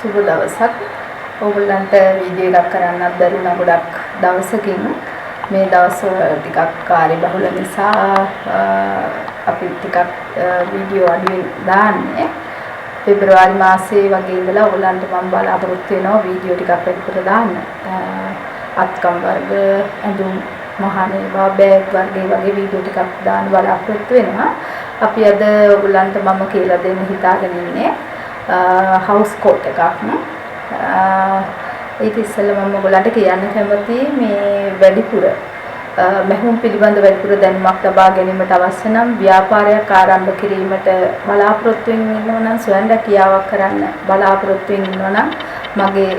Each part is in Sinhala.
සුබ දවසක්. ඔයගොල්ලන්ට වීඩියෝ එකක් කරන්නත් බැරිුණා ගොඩක් දවසකින්. මේ දවස්වල ටිකක් කාර්යබහුල නිසා අපි ටිකක් වීඩියෝ අඩුවෙන් දාන්නේ. පෙබරවාරි මාසයේ වගේ ඉඳලා ඔයගොල්ලන්ට මම බලාපොරොත්තු වෙනවා වීඩියෝ ටිකක් වැඩිපුර දාන්න. අත්කම් වර්ග, ඇඳුම් මහානේ බෑග් වර්ගයේ වගේ වීඩියෝ ටිකක් දාන්න බලාපොරොත්තු වෙනවා. අපි අද ඔයගොල්ලන්ට මම කියලා දෙන්න හිතාගෙන ඉන්නේ house coat එකක්. ඒක ඉස්සෙල්ලා මම ඔයගොල්ලන්ට කියන්න කැමතියි මේ වැඩිපුර මහුම් පිළිබඳ වැඩිපුර දැනුමක් ලබා ගැනීමට අවශ්‍ය නම් ව්‍යාපාරයක් ආරම්භ කිරීමට බලාපොරොත්තු වෙනවා නම් ස්වයං රැකියාවක් කරන්න බලාපොරොත්තු වෙනවා නම් මගේ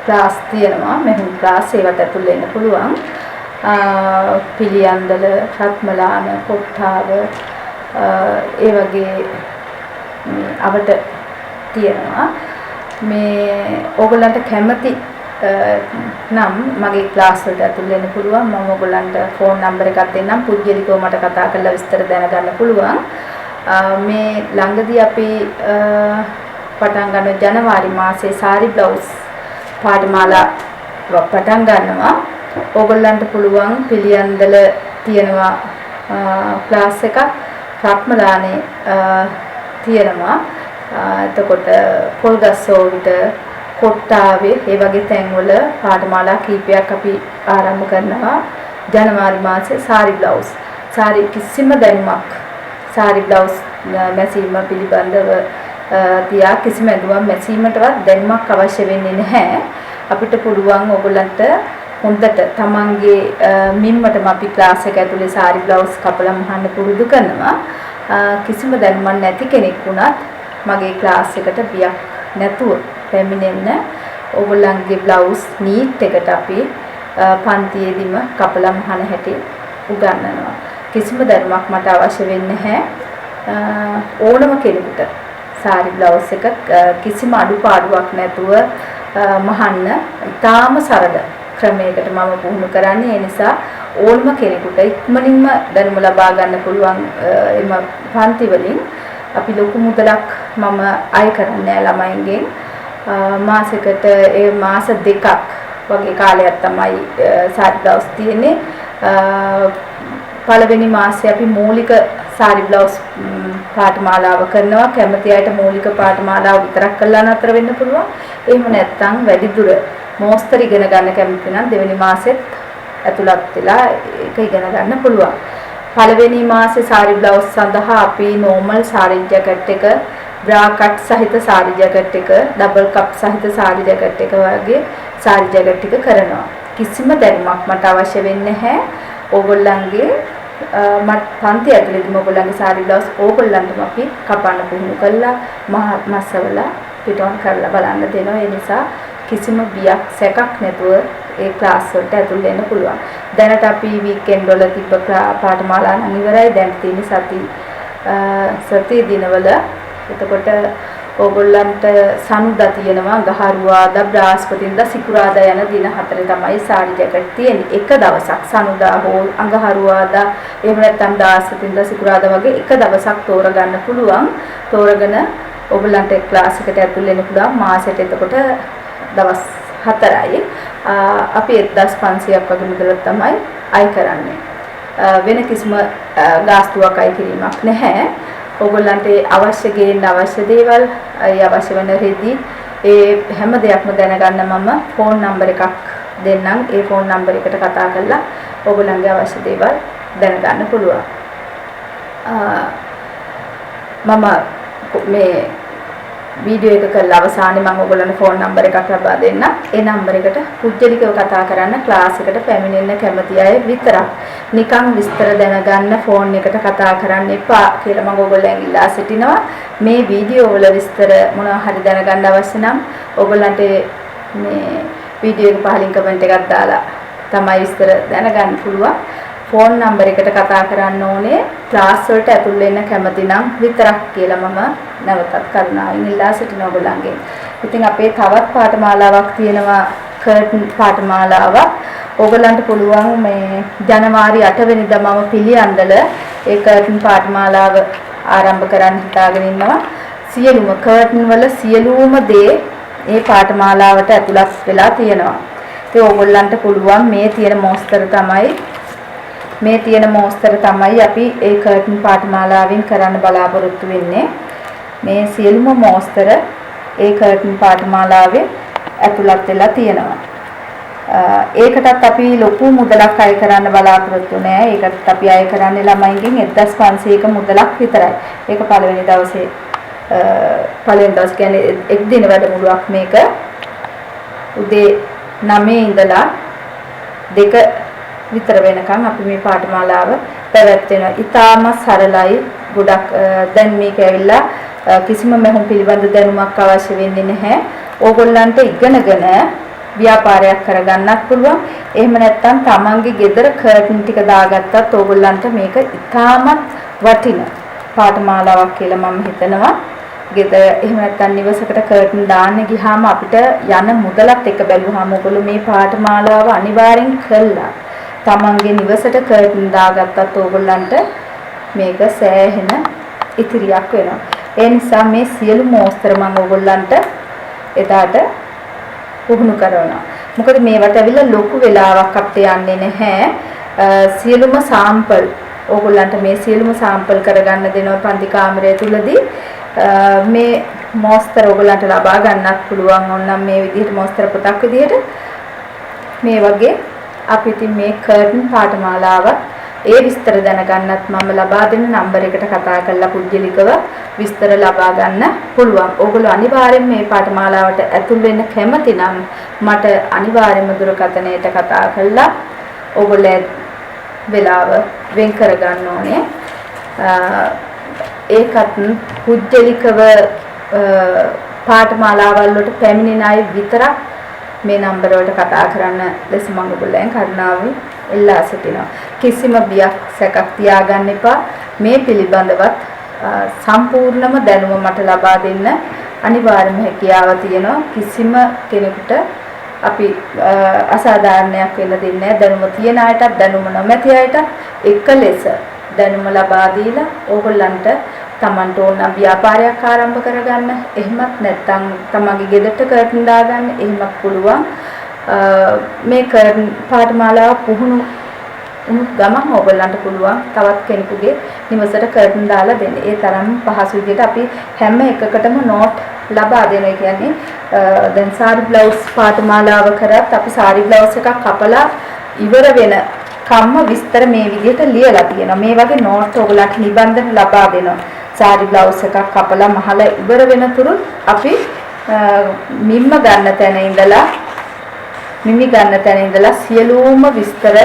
ක්ලාස් තියෙනවා. මහුම් ක්ලාස් ඒවට ඇතුල් වෙන්න පුළුවන්. පිළියන්දල, රත්මලාන, කොට්ටාව ඒ වගේ අපට තියෙනවා. මේ ඕගොල්ලන්ට කැමති නම් මගේ ක්ලාස් වලට ඇතුල් වෙන්න පුළුවන්. මම ඕගොල්ලන්ට ෆෝන් නම්බර් එකක් දෙන්නම්. පුද්ගලිකව මට කතා කරලා විස්තර දැනගන්න පුළුවන්. මේ ළඟදී අපි පටන් ගන්න ජනවාරි මාසයේ සාරි බ්ලවුස් පාඨමාලා පටන් ගන්නවා. ඕගොල්ලන්ට පුළුවන් පිළියන්දල තියෙනවා ක්ලාස් එකක්, රත්මලානේ තියෙනවා. එතකොට පොල්ගස්සෝවිට, කොට්ටාවේ ඒ වගේ තැන්වල පාඨමාලා කීපයක් අපි ආරම්භ කරනවා. ජනවාරි මාසයේ සාරි බ්ලවුස්. සාරි කිසිම දැනුමක් සාරි බ්ලවුස් මැසීම පිළිබඳව තියා කිසිම ඇඳුමක් මැසීමටවත් දැනුමක් අවශ්‍ය වෙන්නේ නැහැ. අපිට පුළුවන් ඕගොල්ලන්ට හොඳට තමන්ගේ මිම්මටම අපි ක්ලාස් එක ඇතුලේ සාරි බ්ලවුස් කපලා මහන්න පුරුදු කරනවා. කිසිම දැනුමක් නැති කෙනෙක් වුණත් මගේ ක්ලාස් එකට බියක් නැතුව පැමිණෙන්න. ඕගොල්ලන්ගේ බ්ලවුස් නීට් එකට අපි පන්තියේදීම කපලා මහන හැටි උගන්වනවා. කිසිම දැනුමක් මට අවශ්‍ය වෙන්නේ නැහැ. ඕනම කෙනෙකුට සාරි බ්ලවුස් එක කිසිම අඩුපාඩුවක් නැතුව මහන්න ඉතාම සරල ක්‍රමයකට මම පුහුණු කරන්නේ. ඒ නිසා ඕනම කෙනෙකුට ඉක්මනින්ම දැනුම ලබා ගන්න පුළුවන් එම පන්ති වලින්. අපි ලොකු මුදලක් මම අය කරන්නේ ළමයින්ගෙන්. මාසෙකට ඒ මාස දෙකක් වගේ කාලයක් තමයි සාරි බ්ලවුස් තියෙන්නේ. පළවෙනි මාසේ අපි මූලික සාරි බ්ලවුස් පාඨමාලාව කරනවා. කැමති අයට මූලික පාඨමාලාව විතරක් කරලා නතර වෙන්න පුළුවන්. එහෙම නැත්නම් වැඩිදුර මෝස්තර ඉගෙන ගන්න කැමති නම් දෙවෙනි මාසෙත් ඇතුළත් වෙලා ඒක ඉගෙන ගන්න පුළුවන්. පළවෙනි මාසේ සාරි බ්ලවුස් සඳහා අපි normal සාරි ජැකට් එක, බ්‍රා කට් සහිත සාරි ජැකට් එක, ඩබල් කප් සහිත සාරි ජැකට් එක වගේ සාරි ජැකට් එක කරනවා. කිසිම දැනුමක් මට අවශ්‍ය වෙන්නේ නැහැ. ඕගොල්ලන්ගේ මත් පන්ති ඇතුළේදීම ඕගොල්ලන්ගේ සාරි බ්ලවුස් ඕගොල්ලන්ටම අපි කපන්න පුහුණු කළා, මස්සවල පිටෝන් කරලා බලන්න දෙනවා. ඒ නිසා කිසිම බියක් සැකක් නැතුව ඒ ක්ලාස් වලට ඇතුල් වෙන්න පුළුවන්. දැනට අපි වීකෙන්ඩ් වල තිබ්බ පාඨමාලා නම් ඉවරයි. දැන් තියෙන සති දිනවල. එතකොට ඕගොල්ලන්ට සනුදා තියෙනවා, ගහරුවාදා, බ්‍රහස්පතින්දා, සිකුරාදා යන දින 4 තමයි සාරි ජැකට් තියෙන්නේ. එක දවසක් සනුදා හෝ අඟහරුවාදා එහෙම නැත්නම් බ්‍රහස්පතින්දා, සිකුරාදා වගේ එක දවසක් තෝරගන්න පුළුවන්. තෝරගෙන ඕගොල්ලන්ට ක්ලාස් එකට ඇතුල් වෙන්න පුළුවන්. මාසෙට එතකොට දවස් 4යි. අපි 1500ක් වගේ මුදලක් තමයි අය කරන්නේ. වෙන කිසිම ගාස්තුවක් අය කිරීමක් නැහැ. ඕගොල්ලන්ට අවශ්‍ය ගේන්න අවශ්‍ය දේවල්, ඒ අවශ්‍ය වෙන රෙදි, ඒ හැම දෙයක්ම දැනගන්න මම ෆෝන් නම්බර් එකක් දෙන්නම්. ඒ ෆෝන් නම්බර් එකට කතා කරලා ඕගොල්ලන්ගේ අවශ්‍ය දේවල් දැනගන්න පුළුවන්. මම මේ වීඩියෝ එක කරලා අවසානයේ මම ඔයගොල්ලන්ට ෆෝන් නම්බර් එකක් ලබා දෙන්නම්. ඒ නම්බර් එකට පුද්ගලිකව කතා කරන්න, ක්ලාස් එකට පැමිණෙන්න කැමති අය විතරක්. නිකන් විස්තර දැනගන්න ෆෝන් එකට කතා කරන්න එපා කියලා මම ඔයගොල්ලන් ඉල්ලා සිටිනවා. මේ වීඩියෝ වල විස්තර මොනවා හරි දැනගන්න අවශ්‍ය නම් ඔයගොල්ලන්ට මේ වීඩියෝ එක පහලින් කමෙන්ට් එකක් දාලා තමයි විස්තර දැනගන්න පුළුවන්. ෆෝන් නම්බර් එකට කතා කරන්න ඕනේ ක්ලාස් වලට ඇතුල් වෙන්න කැමති නම් විතරක් කියලා මම නැවතත් කරුණාවෙන් ඉල්ලා සිටිනවා ඔයගොල්ලන්ගෙන්. ඉතින් අපේ තවත් පාඨමාලාවක් තියෙනවා, කර්ටන් පාඨමාලාවක්. ඕගොල්ලන්ට පුළුවන් මේ ජනවාරි 8 වෙනිදා මම පිළියන්දල ඒ කර්ටන් පාඨමාලාව ආරම්භ කරන්න හිතාගෙන ඉන්නවා. සියලුම කර්ටන් වල සියලුම දේ ඒ පාඨමාලාවට ඇතුළත් වෙලා තියෙනවා. ඉතින් ඕගොල්ලන්ට පුළුවන් මේ තියෙන මොස්තර තමයි අපි ඒ කර්ටන් පාඨමාලාවෙන් කරන්න බලාපොරොත්තු වෙන්නේ. මේ සියලුම මොස්තර ඒ කර්ටන් පාඨමාලාවේ ඇතුළත් වෙලා තියෙනවා. ඒකටත් අපි ලොකු මුදලක් අය කරන්න බලාපොරොත්තු නෑ. ඒකටත් අපි අය කරන්නේ ළමයින්ගෙන් 1500ක මුදලක් විතරයි. ඒක පළවෙනි දවසේ කියන්නේ එක් දින වැඩමුළුවක් මේක. උදේ 9 ඉඳලා 2 විතර වෙනකන් අපි මේ පාඨමාලාව පැවැත්වෙනවා. ඉතාම සරලයි. ගොඩක් දැන් මේක ඇවිල්ලා කිසිම මෙහුම් පිළිබඳ දැනුමක් අවශ්‍ය වෙන්නේ නැහැ. ඕගොල්ලන්ට ඉගෙනගෙන ව්‍යාපාරයක් කරගන්නත් පුළුවන්. එහෙම නැත්නම් තමන්ගේ ගෙදර කර්ටන් ටික දාගත්තත් ඕගොල්ලන්ට මේක ඉතාමත් වටින පාඨමාලාවක් කියලා මම හිතනවා. ගෙදර එහෙම නැත්නම් නිවසකට කර්ටන් දාන්න ගියාම අපිට යන මුදලත් එක්ක බැලුවාම ඔයගොල්ලෝ මේ පාඨමාලාව අනිවාර්යෙන් කළා. තමන්ගේ නිවසට කර්ටන් දාගත්තත් ඕගොල්ලන්ට මේක සෑහෙන ඉතිරියක් වෙනවා. ඒ නිසා මේ සියලු මොස්තර මම ඕගොල්ලන්ට එදාට පුහුණු කරනවා. මොකද මේවට ඇවිල්ලා ලොකු වෙලාවක් අපිට යන්නේ නැහැ. සියලුම සාම්පල් ඕගොල්ලන්ට මේ සියලුම සාම්පල් කරගන්න දෙනවා පන්ති කාමරය තුලදී. මේ මොස්තර ඕගොල්ලන්ට ලබා ගන්නත් පුළුවන්. ඕනනම් මේ විදිහට මොස්තර පොතක් විදිහට මේ වගේ අපි ඉතින් මේ කර්ටන් පාඨමාලාවත් ඒ විස්තර දැනගන්නත් මම ලබා දෙන නම්බර එකට කතා කරලා පුද්ගලිකව විස්තර ලබා ගන්න පුළුවන්. ඕගොල්ලෝ අනිවාර්යෙන් මේ පාඨමාලාවට ඇතුල් වෙන්න කැමති නම් මට අනිවාර්යයෙන්ම දුරකථනයට කතා කරලා ඕගොල්ලෝ වෙලාව වෙන් කර ගන්න ඕනේ. ඒකත් පුද්ගලිකව පාඨමාලාවල් වලට පැමිණෙන අය විතරක් මේ නම්බර වලට කතා කරන්න ලෙස මම ඔයගොල්ලන් කරුණාවෙන් ඉල්ලා සිටිනවා. කිසිම බියක් සැකක් තියාගන්න එපා. මේ පිළිබඳවත් සම්පූර්ණම දැනුම මට ලබා දෙන්න අනිවාර්යම හැකියාව තියෙනවා. කිසිම කෙනෙකුට අපි අසාධාරණයක් වෙන්න දෙන්නේ නැහැ. දැනුම තියෙන අයටත් දැනුම නොමැති අයටත් එක ලෙස දැනුම ලබා දීලා ඕගොල්ලන්ට තමන්ට ඕන ව්‍යාපාරයක් ආරම්භ කරගන්න, එහෙමත් නැත්නම් තමන්ගේ ගෙදරට කර්ටන් දාගන්න, එහෙමත් පුළුවන්. මේ කර්ටන් පාඨමාලාව පුහුණු ගමන් ඕගොල්ලන්ට පුළුවන් තවත් කෙනෙකුගේ නිවසට කර්ටන් දාලා දෙන්න. ඒ තරම් පහසු විදිහට අපි හැම එකකටම නෝට් ලබා දෙනවා. කියන්නේ දැන් සාරි බ්ලවුස් පාඨමාලාව කරත් අපි සාරි බ්ලවුස් එකක් කපලා ඉවර වෙන කම්ම විස්තර මේ විදිහට ලියලා තියෙනවා. මේ වගේ නෝට් ඕගොල්ලන්ට නිබන්ධන ලබා දෙනවා. සාරි බ්ලවුස් එකක් කපලා මහලා ඉවර වෙනතුරු අපි මිම්ම ගන්න තැන ඉඳලා සියලුම විස්තර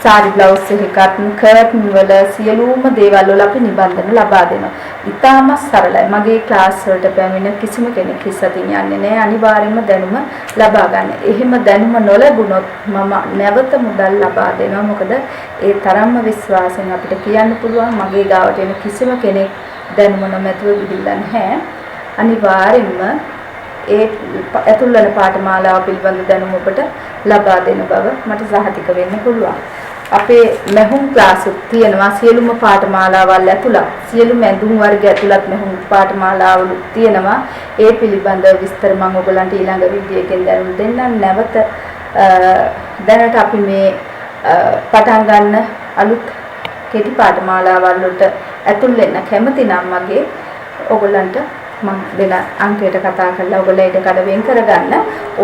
සාරි බ්ලවුස් එකකට කර්ටන් වල සියලුම දේවල් වල අපි නිබන්ධන ලබා දෙනවා. ඉතාම සරලයි. මගේ ක්ලාස් වලට පැමිණෙන කිසිම කෙනෙක් ඉස්සතින් යන්නේ නැහැ. අනිවාර්යයෙන්ම දැනුම ලබා ගන්න. එහෙම දැනුම නොලැබුණොත් මම නැවත මුදල් ලබා දෙනවා. මොකද ඒ තරම්ම විශ්වාසයෙන් අපිට කියන්න පුළුවන් මගේ ගාවට එන කිසිම කෙනෙක් දැනුම නොමැතිව ගිහිල්ලා නැහැ. අනිවාර්යයෙන්ම ඒ ඇතුල් වන පාඨමාලාව පිළිබඳ දැනුම ඔබට ලබා දෙන බව මට සහතික වෙන්න පුළුවන්. අපේ මෙහුම් ක්ලාස් තියෙනවා සියලුම පාඨමාලාවල් ඇතුළත්. සියලුම ඇඳුම් වර්ග ඇතුළත් මෙහුම් පාඨමාලාවල් තියෙනවා. ඒ පිළිබඳ විස්තර මම ඔයගලන්ට ඊළඟ වීඩියෝ එකෙන් දැනුම් දෙන්නම්. නැවත දැනට අපි මේ පටන් ගන්න අලුත් කෙටි පාඨමාලාවල් වලට ඇතුල් වෙන්න කැමති නම් මගේ ඔයගලන්ට මම දෙන අංකයට කතා කරලා ඔයගොල්ලෝ ඊට කඩ වෙන් කරගන්න.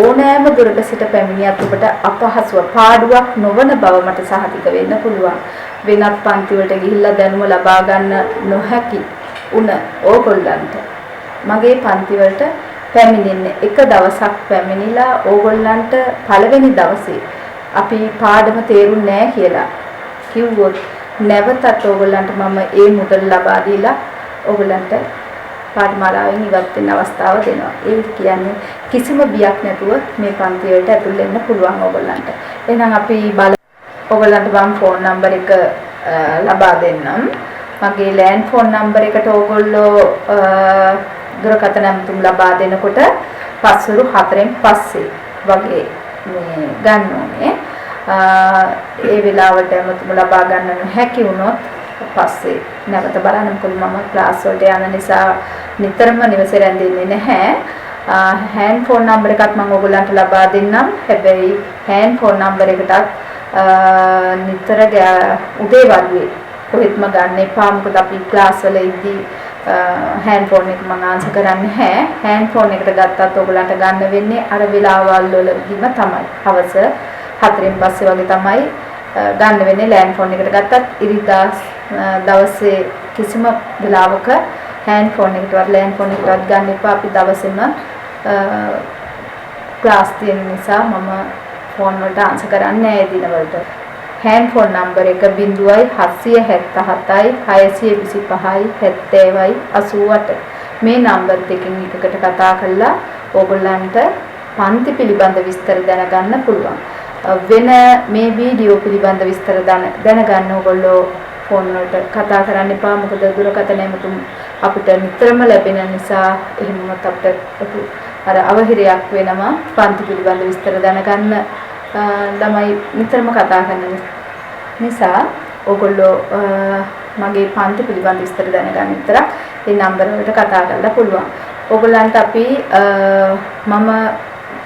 ඕනෑම දුරක සිට පැමිණියත් ඔබට අපහසුව පාඩුවක් නොවන බව මට සහතික වෙන්න පුළුවන්. වෙනත් පන්ති වලට ගිහිල්ලා දැනුම ලබා ගන්න නොහැකි උන ඕගොල්ලන්ට මගේ පන්ති වලට පැමිණෙන්න එක දවසක් පැමිණිලා ඕගොල්ලන්ට පළවෙනි දවසේ අපි පාඩම තේරුන්නේ නැහැ කියලා කිව්වොත් නැවතත් ඕගොල්ලන්ට මම ඒ මුදල් ලබා දීලා ඕගොල්ලන්ට පාඨමාලාවෙන් ඉවත් වෙන අවස්ථාව දෙනවා. ඒ කියන්නේ කිසිම බියක් නැතුව මේ පන්ති වලට ඇතුල් වෙන්න පුළුවන් ඕගොල්ලන්ට. එහෙනම් අපි ඕගොල්ලන්ට මම ෆෝන් නම්බර් එක ලබා දෙන්නම්. මගේ ලෑන්ඩ් ෆෝන් නම්බර් එකට ඕගොල්ලෝ දුරකථන ඇමතුම් ලබා දෙනකොට පස්වරු 4න් පස්සේ වගේ මේ ගන්න ඕනේ. ඒ වෙලාවට ඇමතුම් ලබා ගන්න හැකි වුණොත් පස්සේ නැවත බලන්න. මොකද මම ක්ලාස් වලට යන නිසා නිතරම නිවසේ රැඳෙන්නේ නැහැ. හෑන්ඩ් ෆෝන් නම්බර් එකක් මම ඔයගොල්ලන්ට ලබා දෙන්නම්. හැබැයි හෑන්ඩ් ෆෝන් නම්බර් එකටත් නිතර උදේ වරුවේ කොහෙත්ම ගන්න එපා. මොකද අපි ක්ලාස් වල ඉද්දී හෑන්ඩ් ෆෝන් එක මම ආන්සර් කරන්නේ නැහැ. හෑන්ඩ් ෆෝන් එකට ගත්තත් ඔයගොල්ලන්ට ගන්න වෙන්නේ අර වෙලාවල් වලදීම තමයි. හවස 4න් පස්සේ වගේ තමයි ගන්න වෙන්නේ. ලෑන්ඩ් ෆෝන් එකට ගත්තත් ඉරිදා දවසේ කිසිම වෙලාවක හෑන්ඩ් ෆෝන් එකටවත් ලෑන්ඩ් ෆෝන් එකටවත් ගන්න එපා. අපි දවසේම ක්ලාස් තියෙන නිසා මම ෆෝන් වලට ආන්සර් කරන්නේ නැහැ දිනවලට. හෑන්ඩ් ෆෝන් නම්බර් එක 0777යි 625යි 70යි 88. මේ නම්බර් දෙකෙන් එකකට කතා කරලා ඕගොල්ලන්ට පන්ති පිළිබඳ විස්තර දැනගන්න පුළුවන්. වෙන මේ වීඩියෝ පිළිබඳ විස්තර දැනගන්න ඕගොල්ලෝ ෆෝන් වලට කතා කරන්න එපා. මොකද දුරකථන ඇමතුම් අපිට නිතරම ලැබෙන නිසා එහෙමවත් අපිට අර අවහිරයක් වෙනවා. පන්ති පිළිබඳ විස්තර දැනගන්න ළමයි නිතරම කතා කරන නිසා ඕගොල්ලෝ මගේ පන්ති පිළිබඳ විස්තර දැනගන්න විතරක් මේ නම්බර වලට කතා කරලා පුළුවන්. ඕගොල්ලන්ට අපි මම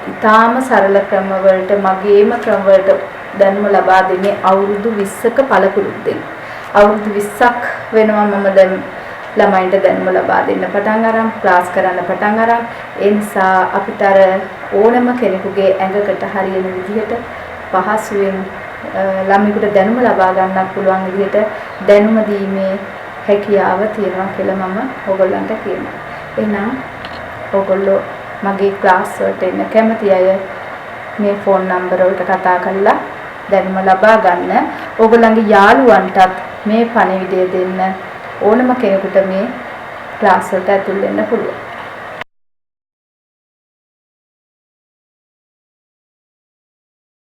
ඊටාම සරල ක්‍රම වලට මගේම ක්‍රම වලට දැනුම ලබා දෙන්නේ අවුරුදු 20ක පළපුරුද්දෙන්. අවුරුදු 20ක් වෙනවා මම දැන් ළමයින්ට දැනුම ලබා දෙන්න පටන් අරන් ක්ලාස් කරන්න පටන් අරන්. ඒ නිසා අපිට අර ඕනම කෙනෙකුගේ ඇඟකට හරියන විදිහට පහසුවෙන් ළමයෙකුට දැනුම ලබා ගන්නත් පුළුවන් විදිහට දැනුම දීමේ හැකියාව තියෙනවා කියලා මම ඕගොල්ලන්ට කියනවා. එහෙනම් ඕගොල්ලෝ මගේ ක්ලාස් වලට එන්න කැමති අය මේ ෆෝන් නම්බර වලට කතා කරලා දැනුම ලබා ගන්න. ඕගොල්ලන්ගේ යාළුවන්ටත් මේ පණිවිඩය දෙන්න. ඕනම කෙනෙකුට මේ ක්ලාස් වලට ඇතුල් වෙන්න පුළුවන්.